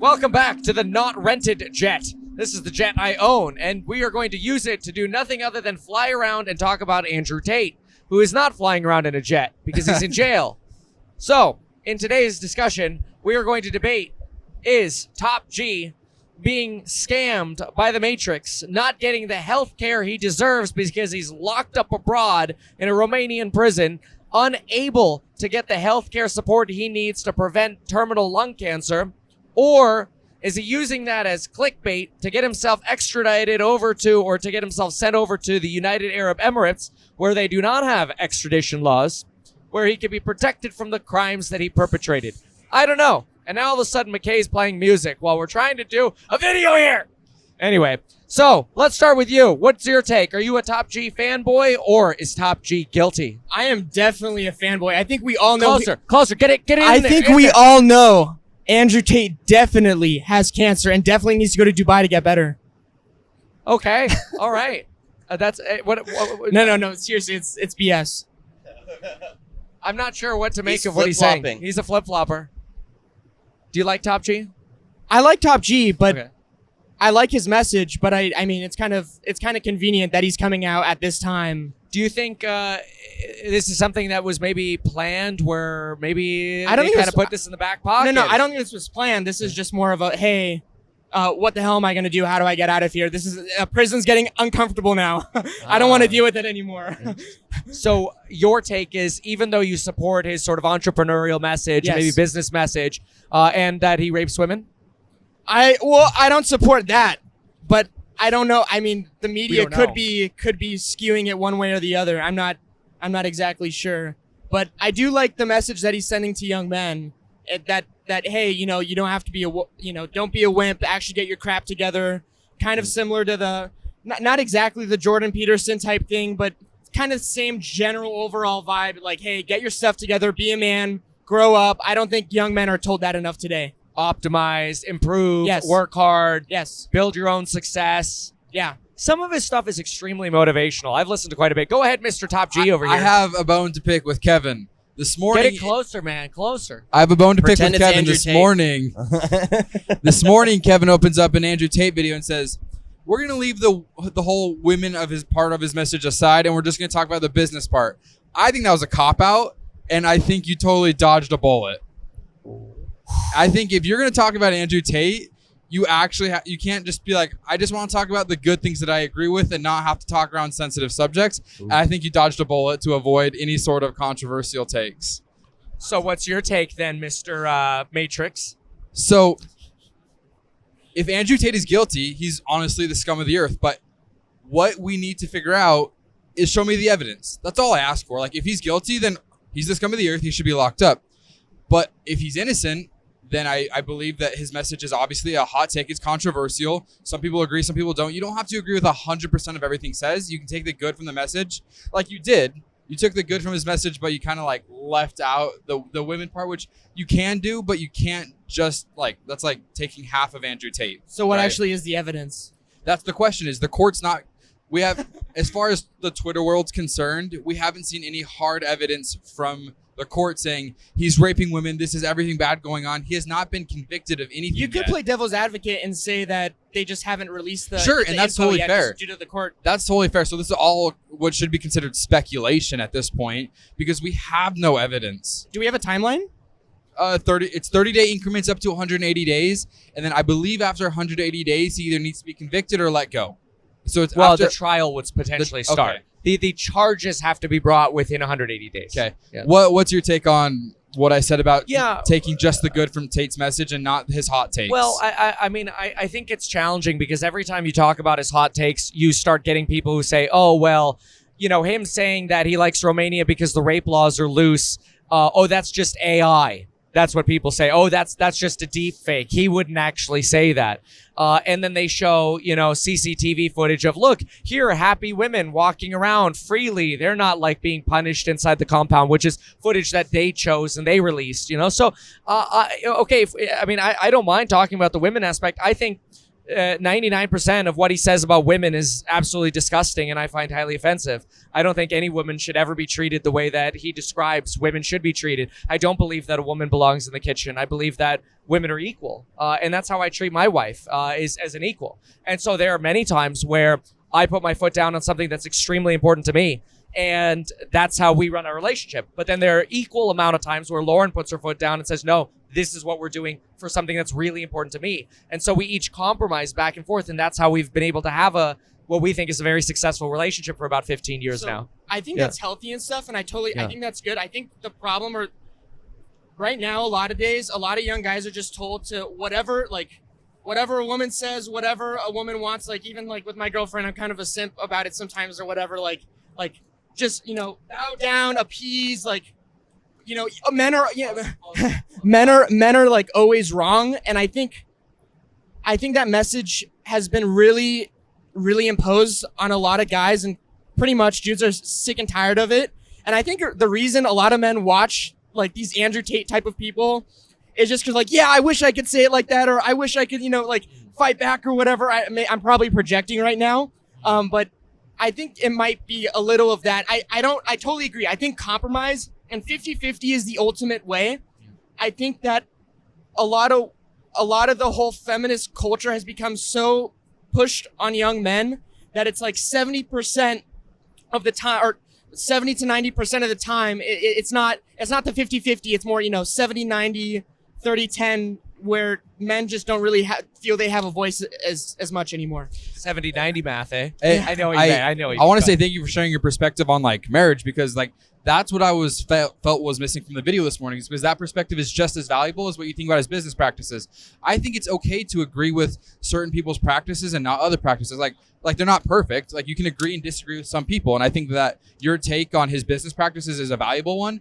Welcome back to the not rented jet. This is the jet I own, and we are going to use it to do nothing other than fly around and talk about Andrew Tate, who is not flying around in a jet because he's in jail. So, in today's discussion, we are going to debate, is Top G being scammed by the Matrix, not getting the health care he deserves because he's locked up abroad in a Romanian prison, unable to get the health care support he needs to prevent terminal lung cancer? Or is he using that as clickbait to get himself extradited over to, or to get himself sent over to the United Arab Emirates, where they do not have extradition laws, where he can be protected from the crimes that he perpetrated? I don't know. And now all of a sudden McKay's playing music while we're trying to do a video here. Anyway, so let's start with you. What's your take? Are you a Top G fanboy, or is Top G guilty? I am definitely a fanboy. I think we all know. Closer. Get it in I there. think we all know Andrew Tate definitely has cancer and definitely needs to go to Dubai to get better. Okay. All right. That's what. No. Seriously, it's BS. I'm not sure what to make He's of what he's saying. flip-flopping. He's a flip-flopper. Do you like Top G? I like Top G, but Okay. I like his message. But I mean, it's kind of convenient that he's coming out at this time. Do you think this is something that was maybe planned, where maybe I don't they think kind of put this in the back pocket? No, I don't think this was planned. This is just more of a, hey, what the hell am I going to do? How do I get out of here? This is prison's getting uncomfortable now. I don't want to deal with it anymore. So your take is, even though you support his sort of entrepreneurial message, Yes. maybe business message, and that he rapes women? I don't support that, but I don't know. I mean, the media don't know. could be skewing it one way or the other. I'm not exactly sure, but I do like the message that he's sending to young men. That hey, you don't have to be don't be a wimp. Actually, get your crap together. Kind of similar to the not exactly the Jordan Peterson type thing, but kind of same general overall vibe. Like, hey, get your stuff together, be a man, grow up. I don't think young men are told that enough today. Optimize, improve, Yes. work hard, Yes. build your own success. Yeah. Some of his stuff is extremely motivational. I've listened to quite a bit. Go ahead, Mr. Top G over here. I have a bone to pick with Kevin. This morning, Get it closer, man. Closer. I have a bone to pick Pretend with it's Kevin Andrew this Tate. morning. This morning, Kevin opens up an Andrew Tate video and says, "We're gonna leave the whole women of his part of his message aside, and we're just gonna talk about the business part." I think that was a cop out, and I think you totally dodged a bullet. I think if you're gonna talk about Andrew Tate, you actually you can't just be like, I just want to talk about the good things that I agree with and not have to talk around sensitive subjects. And I think you dodged a bullet to avoid any sort of controversial takes. So what's your take then, Mr. Matrix? So if Andrew Tate is guilty, he's honestly the scum of the earth. But what we need to figure out is show me the evidence. That's all I ask for. Like, if he's guilty, then he's the scum of the earth. He should be locked up. But if he's innocent, then I believe that his message is obviously a hot take. It's controversial. Some people agree, some people don't. You don't have to agree with 100% of everything he says. You can take the good from the message, like you did. You took the good from his message, but you kind of like left out the women part, which you can do, but you can't just that's like taking half of Andrew Tate. So what right? actually is the evidence? That's the question. Is the court's not? We have, as far as the Twitter world's concerned, we haven't seen any hard evidence from the court saying he's raping women. This is everything bad going on. He has not been convicted of anything. You could yet. play devil's advocate and say that they just haven't released the Sure, the and that's info totally yet fair. just due to the court. That's totally fair. So this is all what should be considered speculation at this point because we have no evidence. Do we have a timeline? 30-day increments up to 180 days, and then I believe after 180 days he either needs to be convicted or let go. So it's Well, after, the trial would potentially okay. start. The charges have to be brought within 180 days. Okay. Yeah. What's your take on what I said about Yeah. taking just the good from Tate's message and not his hot takes? Well, I mean, I think it's challenging because every time you talk about his hot takes, you start getting people who say, oh, well, him saying that he likes Romania because the rape laws are loose. That's just AI. That's what people say. Oh, that's just a deep fake. He wouldn't actually say that. And then they show, CCTV footage of, look, here are happy women walking around freely. They're not like being punished inside the compound, which is footage that they chose and they released, So, okay, I don't mind talking about the women aspect. I think 99% of what he says about women is absolutely disgusting and I find highly offensive. I don't think any woman should ever be treated the way that he describes women should be treated. I don't believe that a woman belongs in the kitchen. I believe that women are equal. And that's how I treat my wife, is as an equal. And so there are many times where I put my foot down on something that's extremely important to me. And that's how we run our relationship. But then there are equal amount of times where Lauren puts her foot down and says, no, this is what we're doing for something that's really important to me. And so we each compromise back and forth. And that's how we've been able to have what we think is a very successful relationship for about 15 years now. I think that's healthy and stuff. And I think that's good. I think the problem right now, a lot of days, a lot of young guys are just told to whatever a woman says, whatever a woman wants. Like even like with my girlfriend, I'm kind of a simp about it sometimes or whatever. Like just, bow down, appease, men are men are like always wrong. And I think that message has been really, really imposed on a lot of guys, and pretty much dudes are sick and tired of it. And I think the reason a lot of men watch like these Andrew Tate type of people is just because I wish I could say it like that, or I wish I could, fight back or whatever. I'm probably projecting right now. But I think it might be a little of that. I totally agree. I think compromise and 50-50 is the ultimate way. I think that a lot of the whole feminist culture has become so pushed on young men that it's like 70% of the time, or 70 to 90% of the time, it's not the 50-50. It's more, 70-90, 30-10, where men just don't really feel they have a voice as much anymore. 70-90 math, eh? Hey, I know what you mean. I know what you I want to mean. say thank you for sharing your perspective on like marriage, because like that's what I felt was missing from the video this morning, is because that perspective is just as valuable as what you think about as business practices. I think it's okay to agree with certain people's practices and not other practices. Like they're not perfect. Like you can agree and disagree with some people, and I think that your take on his business practices is a valuable one.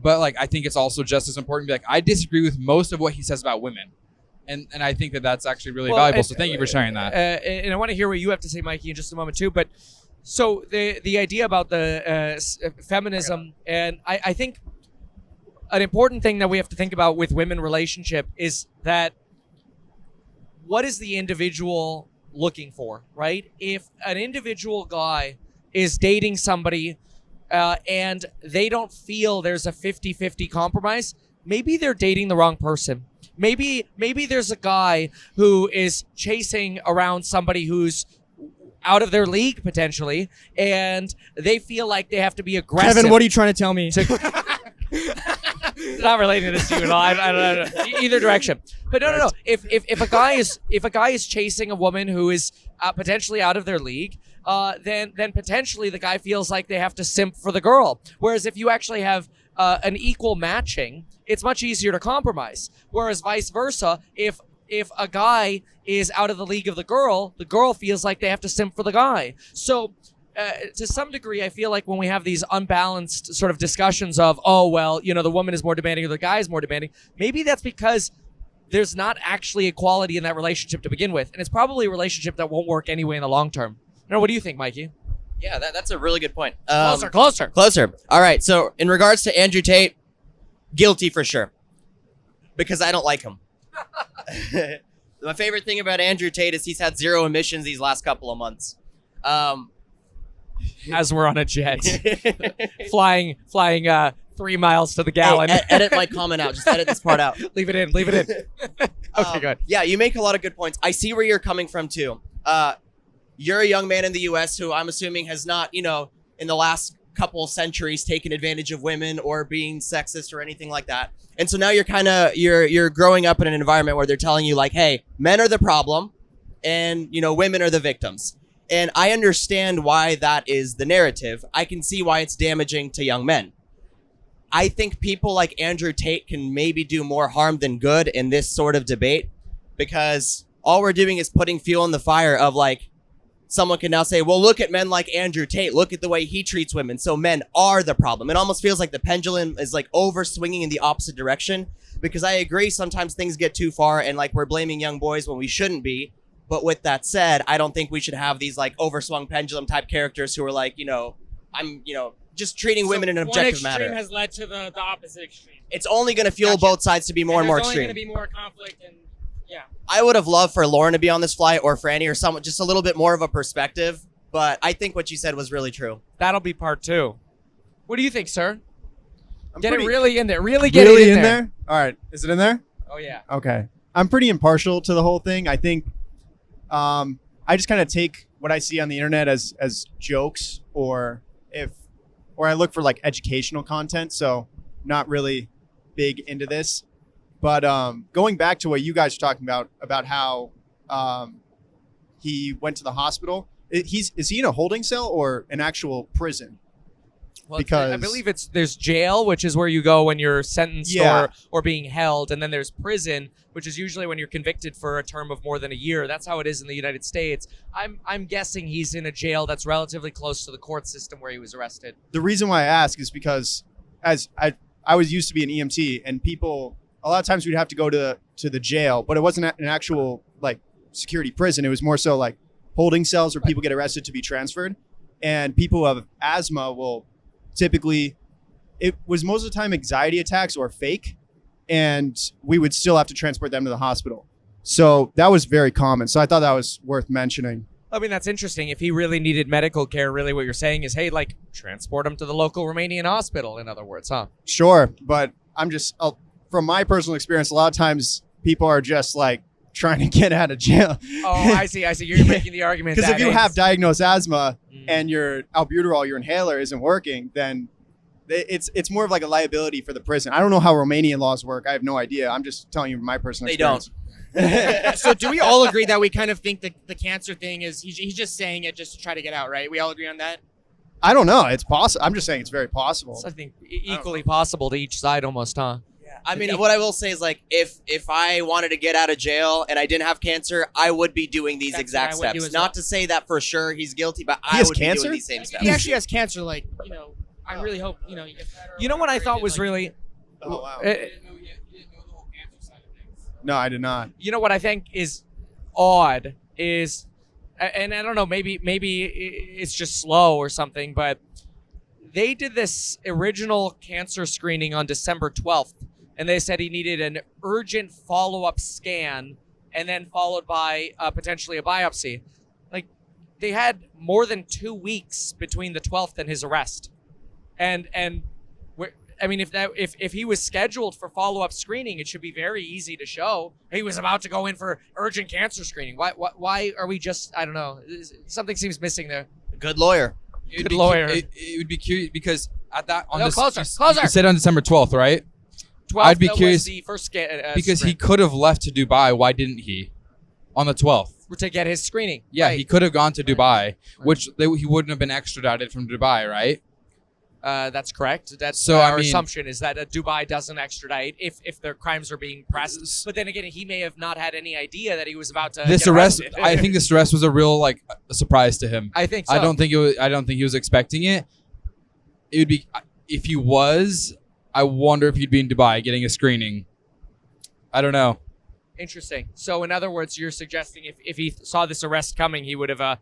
But like I think it's also just as important to be like, I disagree with most of what he says about women. And I think that that's actually really valuable. So thank you for sharing that. And I want to hear what you have to say, Mikey, in just a moment too. But so the idea about the feminism, and I think an important thing that we have to think about with women relationship is that what is the individual looking for, right? If an individual guy is dating somebody and they don't feel there's a 50-50 compromise, maybe they're dating the wrong person. Maybe there's a guy who is chasing around somebody who's out of their league potentially, and they feel like they have to be aggressive. Kevin, what are you trying to tell me? Not relating to this to you at all. I don't know. Either direction. But no. If a guy is chasing a woman who is potentially out of their league, then potentially the guy feels like they have to simp for the girl. Whereas if you actually have an equal matching, it's much easier to compromise. Whereas vice versa, if a guy is out of the league of the girl feels like they have to simp for the guy. So to some degree, I feel like when we have these unbalanced sort of discussions of, oh, well, the woman is more demanding or the guy is more demanding, maybe that's because there's not actually equality in that relationship to begin with. And it's probably a relationship that won't work anyway in the long term. Now, what do you think, Mikey? Yeah, that's a really good point. Closer. All right, so in regards to Andrew Tate, guilty for sure, because I don't like him. My favorite thing about Andrew Tate is he's had zero emissions these last couple of months. As we're on a jet, flying 3 miles to the gallon. Hey, edit my comment out. Just edit this part out. Leave it in. Okay, good. Yeah, you make a lot of good points. I see where you're coming from too. You're a young man in the U.S. who I'm assuming has not, in the last couple of centuries taken advantage of women or being sexist or anything like that. And so now you're growing up in an environment where they're telling you like, hey, men are the problem and, women are the victims. And I understand why that is the narrative. I can see why it's damaging to young men. I think people like Andrew Tate can maybe do more harm than good in this sort of debate, because all we're doing is putting fuel in the fire of like, someone can now say, well, look at men like Andrew Tate. Look at the way he treats women. So men are the problem. It almost feels like the pendulum is like over swinging in the opposite direction, because I agree sometimes things get too far and like we're blaming young boys when we shouldn't be. But with that said, I don't think we should have these like overswung pendulum type characters who are like, I'm, just treating women in an objective one extreme manner. has led to the opposite extreme. It's only going to fuel both sides to be more and more There's extreme. only going to be more conflict and I would have loved for Lauren to be on this flight or Franny or someone, just a little bit more of a perspective. But I think what you said was really true. That'll be part 2. What do you think, sir? I'm Get it pretty- really in there. Really get really it in in there. there. All right, is it in there? Oh yeah. Okay. I'm pretty impartial to the whole thing. I think I just kind of take what I see on the internet as jokes or I look for like educational content. So not really big into this. But going back to what you guys were talking about how he went to the hospital, is he in a holding cell or an actual prison? Well, Because- I believe there's jail, which is where you go when you're sentenced Yeah. or being held, and then there's prison, which is usually when you're convicted for a term of more than a year. That's how it is in the United States. I'm guessing he's in a jail that's relatively close to the court system where he was arrested. The reason why I ask is because as I was used to be an EMT, and people a lot of times we'd have to go to the jail, but it wasn't an actual like security prison. It was more so like holding cells where people get arrested to be transferred, and people who have asthma will typically, it was most of the time anxiety attacks or fake, and we would still have to transport them to the hospital. So that was very common. So I thought that was worth mentioning. I mean, that's interesting. If he really needed medical care, really what you're saying is, hey, like, transport him to the local Romanian hospital, in other words, huh? Sure, but I'm just from my personal experience, a lot of times people are just like trying to get out of jail. Oh, I see. You're making the argument Because that if you it's- have diagnosed asthma Mm. and your albuterol, your inhaler, isn't working, then it's more of like a liability for the prison. I don't know how Romanian laws work. I have no idea. I'm just telling you my personal They don't. experience. So do we all agree that we kind of think that the cancer thing is he's just saying it just to try to get out, right? We all agree on that? I don't know. It's possible. I'm just saying it's very possible. It's, I think, equally possible to each side almost, huh? I mean, what I will say is, like, if I wanted to get out of jail and I didn't have cancer, I would be doing these That's exact what I would do steps. as Not well. to say that for sure he's guilty, but He I has would be cancer? doing these same He steps. actually has cancer, like, you know, I really hope, you know. You know what I thought was really... Oh, wow. No, I did not. You know what I think is odd is, and I don't know, maybe it's just slow or something, but they did this original cancer screening on December 12th, and they said he needed an urgent follow-up scan and then followed by potentially a biopsy. Like, they had more than 2 weeks between the 12th and his arrest. And I mean, if he was scheduled for follow-up screening, it should be very easy to show he was about to go in for urgent cancer screening. Why are we just, I don't know, something seems missing there. Good lawyer. Good lawyer. It would be curious because at that on No, this closer, you closer. said on December 12th, right? 12th, I'd be that curious- was the first Because he sprint could have left to Dubai. Why didn't he? On the 12th. to get his screening. Yeah, Right. he could have gone to Dubai, which he wouldn't have been extradited from Dubai, right? That's correct. That's So, I our mean- assumption is that Dubai doesn't extradite if their crimes are being pressed. But then again, he may have not had any idea that he was about to This get arrest, arrested. I think this arrest was a real a surprise to him. I think so. I don't think he was expecting it. It would be if he was. I wonder if he'd be in Dubai getting a screening. I don't know. Interesting. So, in other words, you're suggesting if he saw this arrest coming, he would have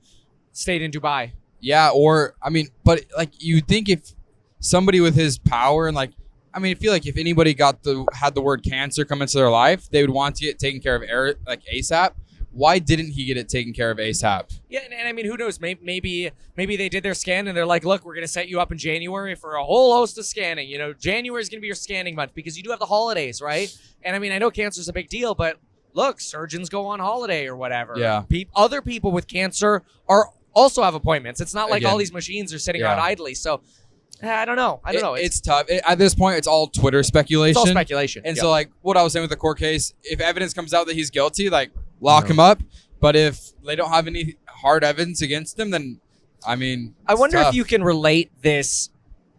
stayed in Dubai. Yeah, or I mean, but like you'd think if somebody with his power and like, I mean, I feel like if anybody had the word cancer come into their life, they would want to get taken care of ASAP. Why didn't he get it taken care of ASAP? Yeah, and I mean, who knows? Maybe they did their scan and they're like, look, we're going to set you up in January for a whole host of scanning. You know, January is going to be your scanning month because you do have the holidays, right? And I mean, I know cancer is a big deal, but look, surgeons go on holiday or whatever. Yeah. Other people with cancer also have appointments. It's not like Again. all these machines are sitting Yeah. around idly. So, I don't know. It's tough. At this point, it's all Twitter speculation. It's all speculation. And Yep. so, like, what I was saying with the court case, if evidence comes out that he's guilty, like, lock him up. But if they don't have any hard evidence against him, then, I mean, I it's wonder tough. if you can relate this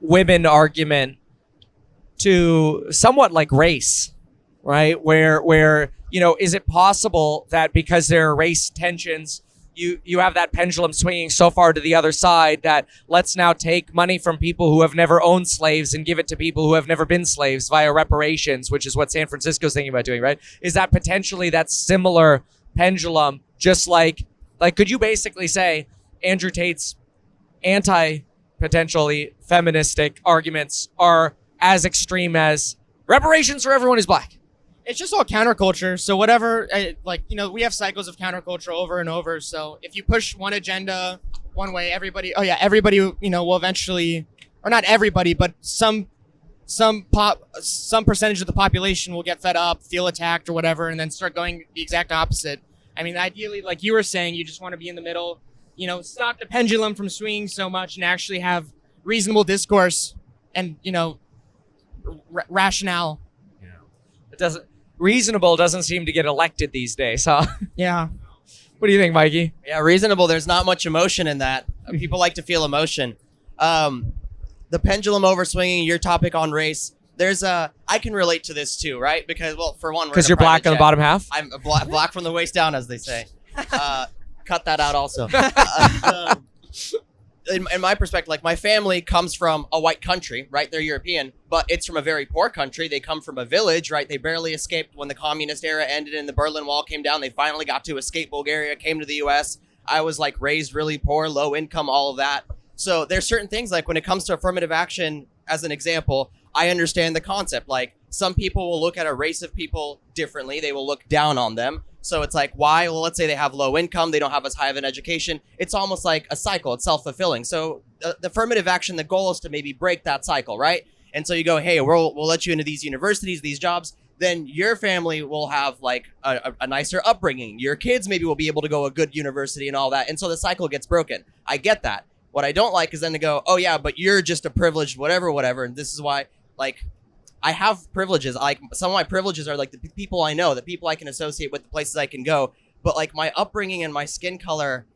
women argument to somewhat like race, right? Where you know, is it possible that because there are race tensions, you have that pendulum swinging so far to the other side that let's now take money from people who have never owned slaves and give it to people who have never been slaves via reparations, which is what San Francisco's thinking about doing, right? Is that potentially that similar pendulum, just like could you basically say Andrew Tate's potentially feministic arguments are as extreme as reparations for everyone who's black, It's just all counterculture. So whatever, we have cycles of counterculture over and over. So if you push one agenda one way, everybody, will eventually, or not everybody, but some percentage of the population will get fed up, feel attacked or whatever, and then start going the exact opposite. I mean, ideally, like you were saying, you just want to be in the middle, stop the pendulum from swinging so much and actually have reasonable discourse and, rationale. Yeah. Reasonable doesn't seem to get elected these days, huh? Yeah. What do you think, Mikey? Yeah, reasonable. There's not much emotion in that. People like to feel emotion. The pendulum overswinging, your topic on race. I can relate to this too, right? Because, well, for one, Because you're black on the bottom half? I'm black from the waist down, as they say. Cut that out also. In my perspective, like my family comes from a white country, right? They're European, but it's from a very poor country. They come from a village, right? They barely escaped when the communist era ended and the Berlin Wall came down. They finally got to escape Bulgaria, came to the US. I was like raised really poor, low income, all of that. So there's certain things like when it comes to affirmative action, as an example, I understand the concept. Like some people will look at a race of people differently. They will look down on them. So it's like, why? Well, let's say they have low income. They don't have as high of an education. It's almost like a cycle. It's self-fulfilling. So the affirmative action, the goal is to maybe break that cycle, right? And so you go, hey, we'll let you into these universities, these jobs. Then your family will have like a nicer upbringing. Your kids maybe will be able to go a good university and all that. And so the cycle gets broken. I get that. What I don't like is then to go, oh yeah, but you're just a privileged whatever. And this is why, like, I have privileges. Like some of my privileges are like the people I know, the people I can associate with, the places I can go. But like my upbringing and my skin color,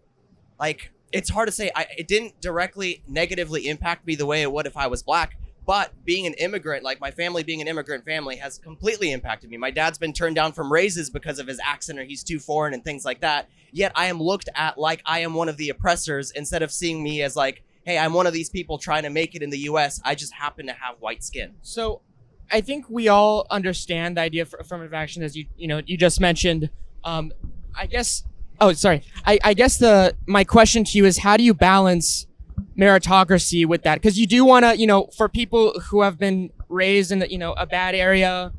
like it's hard to say. It didn't directly negatively impact me the way it would if I was black. But being an immigrant, like my family being an immigrant family, has completely impacted me. My dad's been turned down from raises because of his accent or he's too foreign and things like that. Yet I am looked at like I am one of the oppressors instead of seeing me as like, hey, I'm one of these people trying to make it in the U.S. I just happen to have white skin. So I think we all understand the idea of affirmative action, as you just mentioned. I guess my question to you is, how do you balance meritocracy with that? Because you do want to, for people who have been raised in a bad area,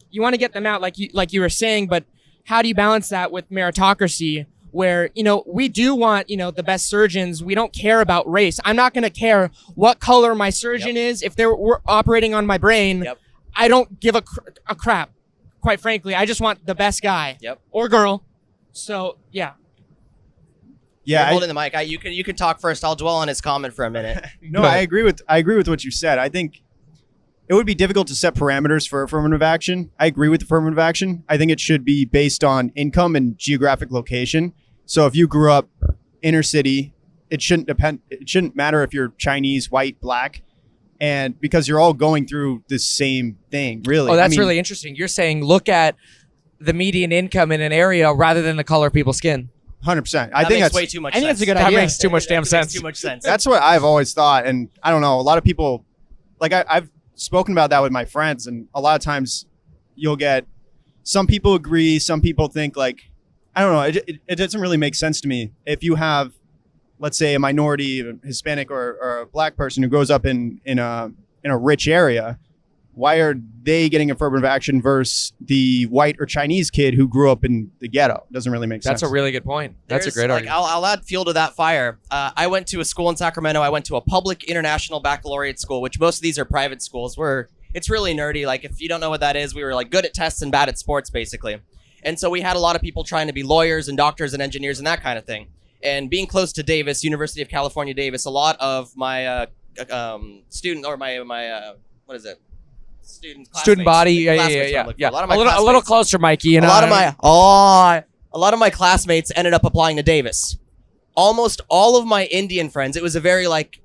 you want to get them out, like you were saying. But how do you balance that with meritocracy, where we do want the best surgeons? We don't care about race. I'm not going to care what color my surgeon is if they're operating on my brain. Yep. I don't give a crap. Quite frankly, I just want the best guy or girl. So yeah. Yeah, You're holding the mic. You can talk first. I'll dwell on his comment for a minute. No, I agree with what you said. I think it would be difficult to set parameters for affirmative action. I agree with affirmative action. I think it should be based on income and geographic location. So if you grew up inner city, it shouldn't matter if you're Chinese, white, black, and because you're all going through the same thing, really. Oh, that's really interesting. You're saying look at the median income in an area rather than the color of people's skin. 100%. I think that's way too much sense. I think that's a good That idea. makes too much damn sense. Too much sense. That's what I've always thought, and I don't know. A lot of people, like I've spoken about that with my friends, and a lot of times you'll get some people agree, some people think like, I don't know. It doesn't really make sense to me. If you have, let's say, a minority, a Hispanic or a black person who grows up in a rich area, why are they getting affirmative action versus the white or Chinese kid who grew up in the ghetto? Doesn't really make sense. That's a really good point. That's a great argument. I'll add fuel to that fire. I went to a school in Sacramento. I went to a public international baccalaureate school, which most of these are private schools. It's really nerdy. Like if you don't know what that is, we were like good at tests and bad at sports, basically. And so we had a lot of people trying to be lawyers and doctors and engineers and that kind of thing. And being close to Davis, University of California, Davis, a lot of my student or my what is it? Student body, yeah. A lot of my a little closer, Mikey. a lot of my classmates ended up applying to Davis. Almost all of my Indian friends. It was a very like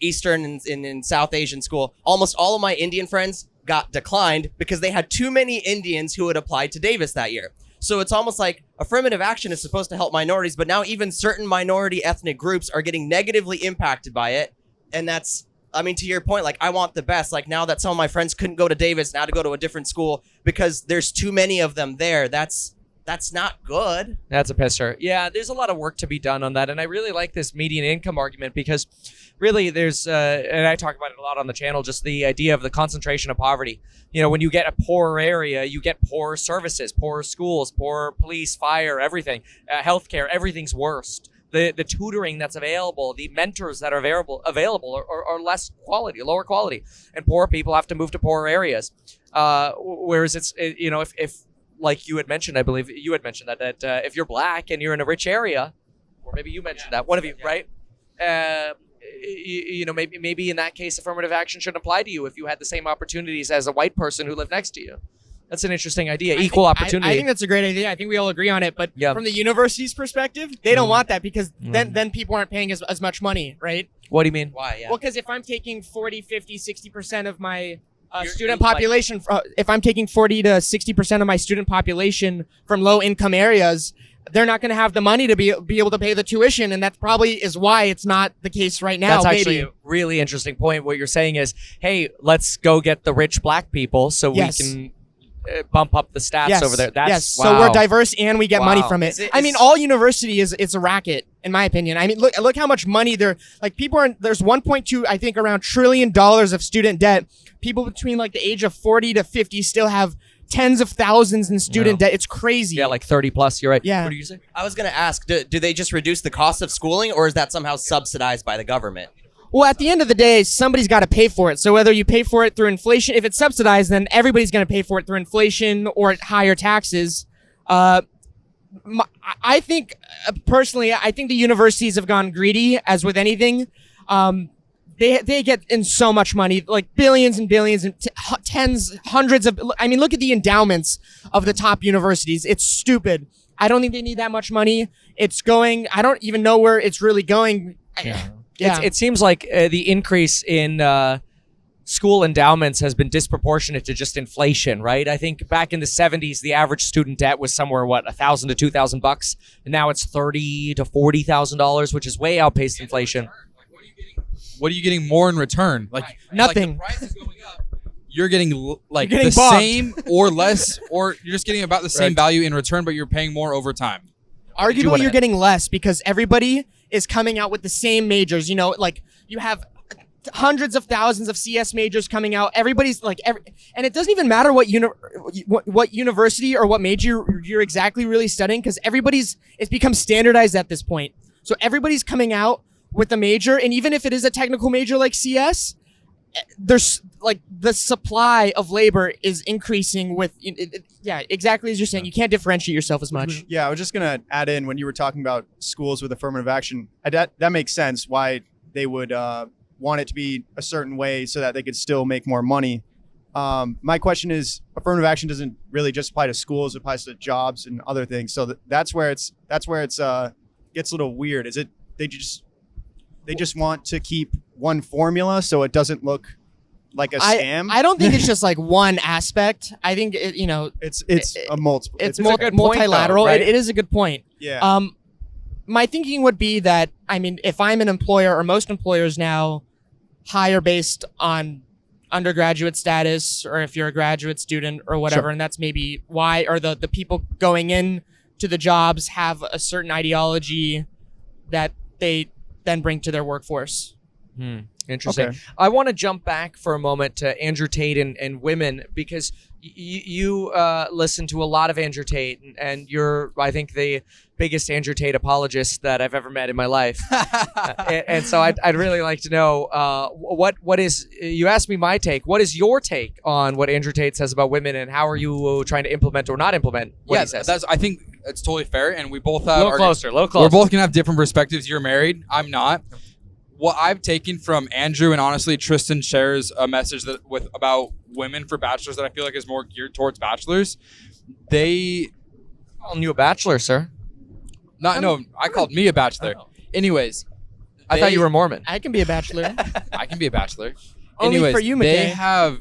Eastern and South Asian school. Almost all of my Indian friends got declined because they had too many Indians who had applied to Davis that year. So it's almost like affirmative action is supposed to help minorities, but now even certain minority ethnic groups are getting negatively impacted by it, and that's. I mean, to your point, like, I want the best. Like, now that some of my friends couldn't go to Davis, now to go to a different school because there's too many of them there. That's that's not good. That's a pisser. Yeah, there's a lot of work to be done on that, and I really like this median income argument because really there's, and I talk about it a lot on the channel, just the idea of the concentration of poverty. You know, when you get a poorer area, you get poorer services, poorer schools, poorer police, fire, everything, healthcare, everything's worst. The tutoring that's available, the mentors that are available are less quality, lower quality, and poor people have to move to poorer areas. Whereas if like you had mentioned, I believe you had mentioned that if you're black and you're in a rich area, or maybe you mentioned that, one of you, right? Maybe in that case, affirmative action shouldn't apply to you if you had the same opportunities as a white person who lived next to you. That's an interesting idea. Equal opportunity. I think that's a great idea. I think we all agree on it. But Yeah. from the university's perspective, they don't want that because then people aren't paying as much money, right? What do you mean? Why? Yeah. Well, because if I'm taking 40, 50, 60% of my student like- population, if I'm taking 40 to 60% of my student population from low income areas, they're not going to have the money to be able to pay the tuition. And that probably is why it's not the case right now. That's actually maybe. a really interesting point. What you're saying is, hey, let's go get the rich black people so Yes. we can bump up the stats over there. That's yes. So wow. we're diverse and we get money Wow. from it. Is it- I mean, is- all university it's a racket, in my opinion. I mean, look how much money there's 1.2, I think, around $1 trillion of student debt. People between like the age of 40 to 50 still have tens of thousands in student debt. It's crazy. Yeah, like 30 plus. You're right. Yeah. What do you say? I was going to ask, do they just reduce the cost of schooling, or is that somehow subsidized by the government? Well, at the end of the day, somebody's got to pay for it. So whether you pay for it through inflation, if it's subsidized, then everybody's going to pay for it through inflation or higher taxes. I think, personally, I think the universities have gone greedy, as with anything. They get in so much money, like billions and billions and tens, hundreds of. I mean, look at the endowments of the top universities. It's stupid. I don't think they need that much money. It's going. I don't even know where it's really going. Yeah. It seems like the increase in school endowments has been disproportionate to just inflation, right? I think back in the 70s, the average student debt was somewhere, $1,000 to $2,000, and now it's $30,000 to $40,000, which is way outpaced inflation. What are you getting more in return? Like Nothing. Like the price is going up. You're getting You're getting the bogged. same or less, or you're just getting about the same value in return, but you're paying more over time. Arguably, you're getting less because everybody is coming out with the same majors. You know, like you have hundreds of thousands of CS majors coming out. Everybody's like, and it doesn't even matter what university or what major you're exactly really studying because it's become standardized at this point. So everybody's coming out with a major, and even if it is a technical major like CS, there's like the supply of labor is increasing with yeah, exactly as you're saying. You can't differentiate yourself as much. Yeah, I was just gonna add in when you were talking about schools with affirmative action. That makes sense why they would want it to be a certain way so that they could still make more money. My question is, affirmative action doesn't really just apply to schools; it applies to jobs and other things. So that's where it's gets a little weird. Is it they just want to keep one formula so it doesn't look like a scam? I don't think it's just like one aspect. I think it's a multiple. It's a good point, though, multilateral. right? It is a good point. Yeah. My thinking would be that, I mean, if I'm an employer, or most employers now hire based on undergraduate status, or if you're a graduate student or whatever, Sure. and that's maybe why, or the people going in to the jobs have a certain ideology that they then bring to their workforce. Interesting. Okay. I want to jump back for a moment to Andrew Tate and women because you listen to a lot of Andrew Tate and you're, I think, the biggest Andrew Tate apologist that I've ever met in my life. and so I'd really like to know what is, you asked me my take, what is your take on what Andrew Tate says about women and how are you trying to implement or not implement what he says? I think it's totally fair, and we both a have little closer. We're both gonna have different perspectives. You're married. I'm not. What I've taken from Andrew, and honestly, Tristan shares a message about women for bachelors that I feel like is more geared towards bachelors. Calling you a bachelor, sir. I called me a bachelor. Anyways, I thought you were Mormon. I can be a bachelor. I can be a bachelor. Only Anyways, for you, McKay.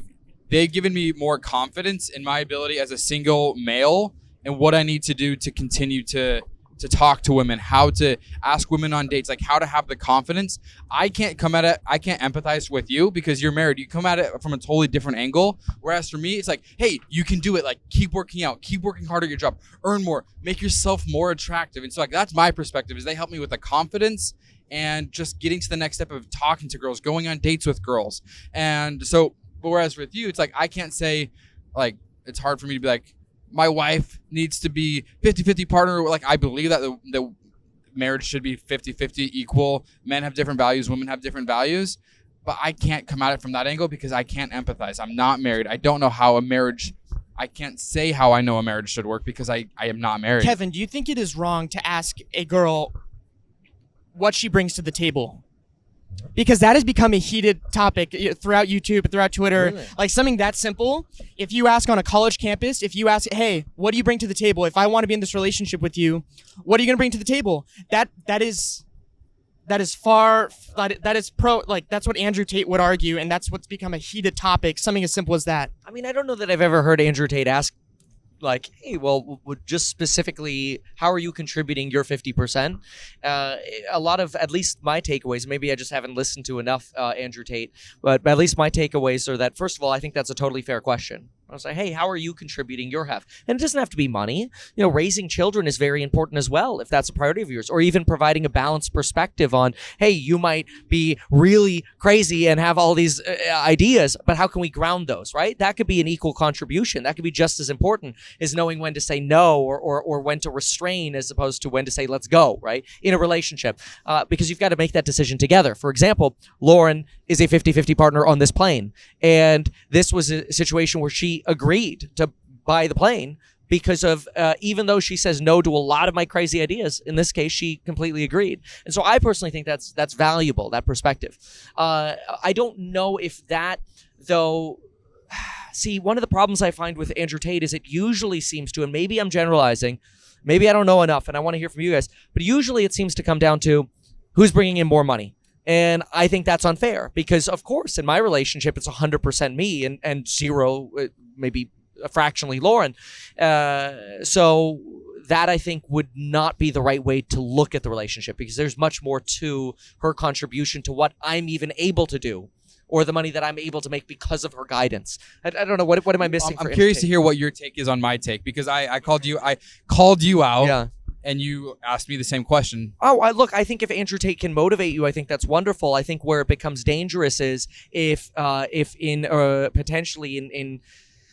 they've given me more confidence in my ability as a single male and what I need to do to continue to to talk to women, how to ask women on dates, like how to have the confidence. I can't empathize with you because you're married. You come at it from a totally different angle. Whereas for me, it's like, hey, you can do it. Like, keep working out, keep working harder at your job, earn more, make yourself more attractive. And so like, that's my perspective, is they help me with the confidence and just getting to the next step of talking to girls, going on dates with girls. And so, but whereas with you, it's like, I can't say, like, it's hard for me to be like, my wife needs to be 50-50 partner. Like, I believe that the marriage should be 50-50 equal. Men have different values, women have different values. But I can't come at it from that angle because I can't empathize. I'm not married. I don't know how I can't say how I know a marriage should work because I am not married. Kevin, do you think it is wrong to ask a girl what she brings to the table? Because that has become a heated topic throughout YouTube, throughout Twitter. Really? Like something that simple. If you ask on a college campus, if you ask, hey, what do you bring to the table? If I want to be in this relationship with you, what are you going to bring to the table? That is that's what Andrew Tate would argue, and that's what's become a heated topic. Something as simple as that. I mean, I don't know that I've ever heard Andrew Tate ask, like, hey, well, just specifically, how are you contributing your 50%? A lot of, at least my takeaways, maybe I just haven't listened to enough Andrew Tate, but at least my takeaways are that, first of all, I think that's a totally fair question. I was like, hey, how are you contributing your half? And it doesn't have to be money. You know, raising children is very important as well, if that's a priority of yours, or even providing a balanced perspective on, hey, you might be really crazy and have all these ideas, but how can we ground those, right? That could be an equal contribution. That could be just as important as knowing when to say no or when to restrain as opposed to when to say let's go, right? In a relationship, because you've got to make that decision together. For example, Lauren is a 50-50 partner on this plane, and this was a situation where she agreed to buy the plane because of, even though she says no to a lot of my crazy ideas, in this case, she completely agreed. And so I personally think that's valuable, that perspective. I don't know if that, though, see, one of the problems I find with Andrew Tate is it usually seems to, and maybe I'm generalizing, maybe I don't know enough, and I want to hear from you guys, but usually it seems to come down to who's bringing in more money. And I think that's unfair because, of course, in my relationship, it's 100% me and zero, maybe fractionally Lauren. So that, I think, would not be the right way to look at the relationship because there's much more to her contribution to what I'm even able to do or the money that I'm able to make because of her guidance. I don't know. What am I missing? I'm curious to hear what your take is on my take because I called you out. Yeah. And you asked me the same question. Oh, I think if Andrew Tate can motivate you, I think that's wonderful. I think where it becomes dangerous is if in potentially in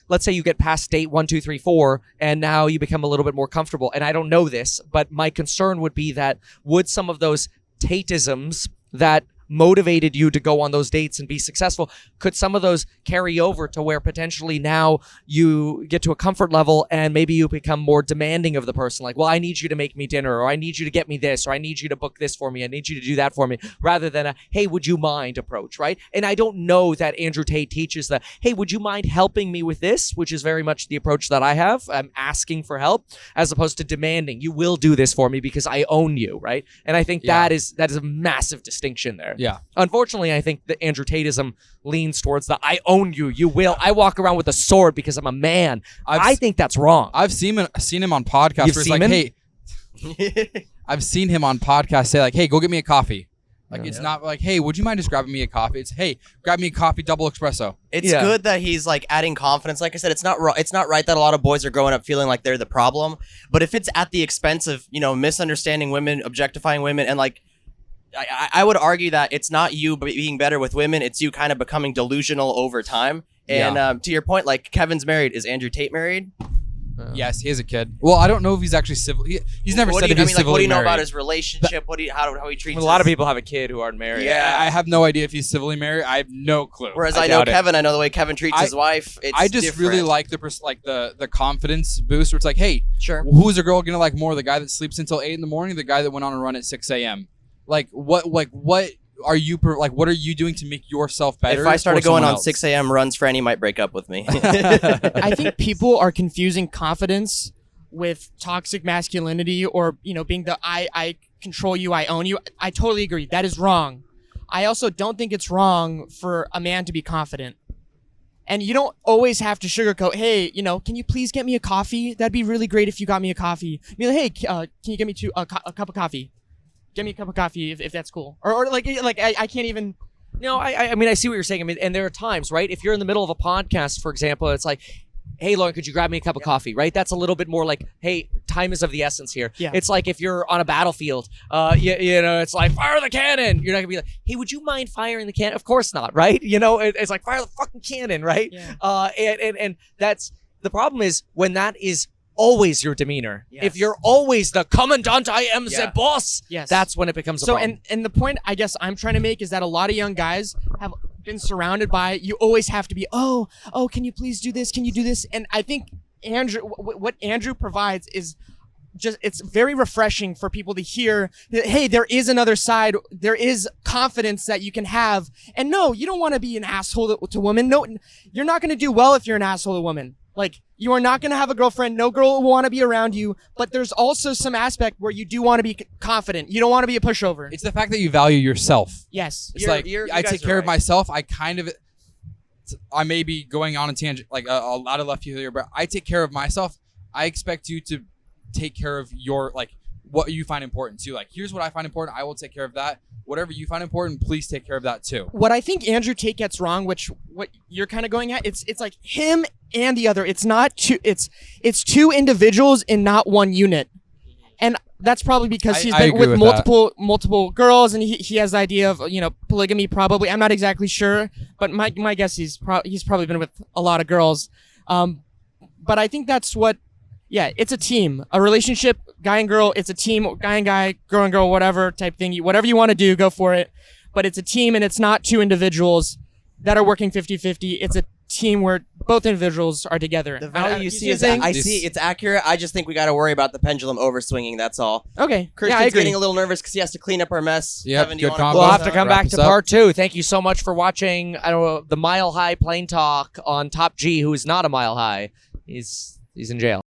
let's say you get past date 1, 2, 3, 4, and now you become a little bit more comfortable. And I don't know this, but my concern would be that would some of those Tateisms that motivated you to go on those dates and be successful, could some of those carry over to where potentially now you get to a comfort level and maybe you become more demanding of the person, like, well, I need you to make me dinner, or I need you to get me this, or I need you to book this for me, I need you to do that for me, rather than a, hey, would you mind approach, right? And I don't know that Andrew Tate teaches the, hey, would you mind helping me with this, which is very much the approach that I have. I'm asking for help as opposed to demanding, you will do this for me because I own you, right? And I think that is a massive distinction there. Yeah. Unfortunately, I think that Andrew Tateism leans towards the I own you, you will. I walk around with a sword because I'm a man. I think that's wrong. I've seen him on podcasts where it's like, hey, I've seen him on podcasts say like, hey, go get me a coffee. Like, it's not like, hey, would you mind just grabbing me a coffee? It's, hey, grab me a coffee, double espresso. It's good that he's like adding confidence. Like I said, it's not right that a lot of boys are growing up feeling like they're the problem. But if it's at the expense of, misunderstanding women, objectifying women, and like, I would argue that it's not you being better with women. It's you kind of becoming delusional over time. And to your point, like Kevin's married. Is Andrew Tate married? Yes, he has a kid. Well, I don't know if he's actually civil. He's never said if he's civilly what do you know married. about his relationship? How he treats? A lot of people have a kid who aren't married. Yeah, I have no idea if he's civilly married. I have no clue. Whereas I know Kevin. I know the way Kevin treats his wife. It's I just different. really like the confidence boost where it's like, hey, sure, who's a girl gonna like more? The guy that sleeps until 8 a.m, the guy that went on a run at 6 a.m. What are you what are you doing to make yourself better? If I started going on else? 6 a.m. runs, Franny might break up with me. I think people are confusing confidence with toxic masculinity or, being the I control you, I own you. I totally agree. That is wrong. I also don't think it's wrong for a man to be confident. And you don't always have to sugarcoat, hey, can you please get me a coffee? That'd be really great if you got me a coffee. Be like, hey, can you get me a cup of coffee? Get me a cup of coffee if that's cool. Or like I can't even. No, I mean, I see what you're saying. I mean, and there are times, right? If you're in the middle of a podcast, for example, it's like, hey, Lauren, could you grab me a cup of coffee, right? That's a little bit more like, hey, time is of the essence here. Yeah. It's like if you're on a battlefield, it's like, fire the cannon. You're not going to be like, hey, would you mind firing the cannon? Of course not, right? It's like, fire the fucking cannon, right? Yeah. And that's, the problem is when that is always your demeanor. Yes. If you're always the commandant, I am Yeah. the boss, Yes. that's when it becomes a So problem. and the point I guess I'm trying to make is that a lot of young guys have been surrounded by, you always have to be, oh, can you please do this? Can you do this? And I think Andrew, what Andrew provides is just, it's very refreshing for people to hear that, hey, there is another side. There is confidence that you can have. And no, you don't want to be an asshole to women. No, you're not going to do well if you're an asshole to women. Like, you are not going to have a girlfriend. No girl will want to be around you. But there's also some aspect where you do want to be confident. You don't want to be a pushover. It's the fact that you value yourself. Yes. It's You're- like you I guys take are care of right. myself. I may be going on a tangent, like a lot of left field here, but I take care of myself. I expect you to take care of your, like, what you find important too. Like, here's what I find important. I will take care of that. Whatever you find important, please take care of that too. What I think Andrew Tate gets wrong, which what you're kind of going at, it's like him and the other. It's not two. It's two individuals in not one unit, and that's probably because he's I been agree with with multiple girls, and he has the idea of polygamy. Probably, I'm not exactly sure, but my guess he's probably been with a lot of girls. But I think that's what. Yeah, it's a team, a relationship, guy and girl. It's a team, guy and guy, girl and girl, whatever type thing. Whatever you want to do, go for it. But it's a team, and it's not two individuals that are working 50-50. It's a team where both individuals are together. The value you see is, saying? I see it's accurate. I just think we got to worry about the pendulum overswinging. That's all. Okay. Christian's Yeah, I agree. getting a little nervous because he has to clean up our mess. Yep, Kevin, do you good wanna combo. We'll close have to out? come Wrap back us to up. part 2. Thank you so much for watching. I don't know, the Mile High Plane Talk on Top G, who is not a Mile High. He's in jail.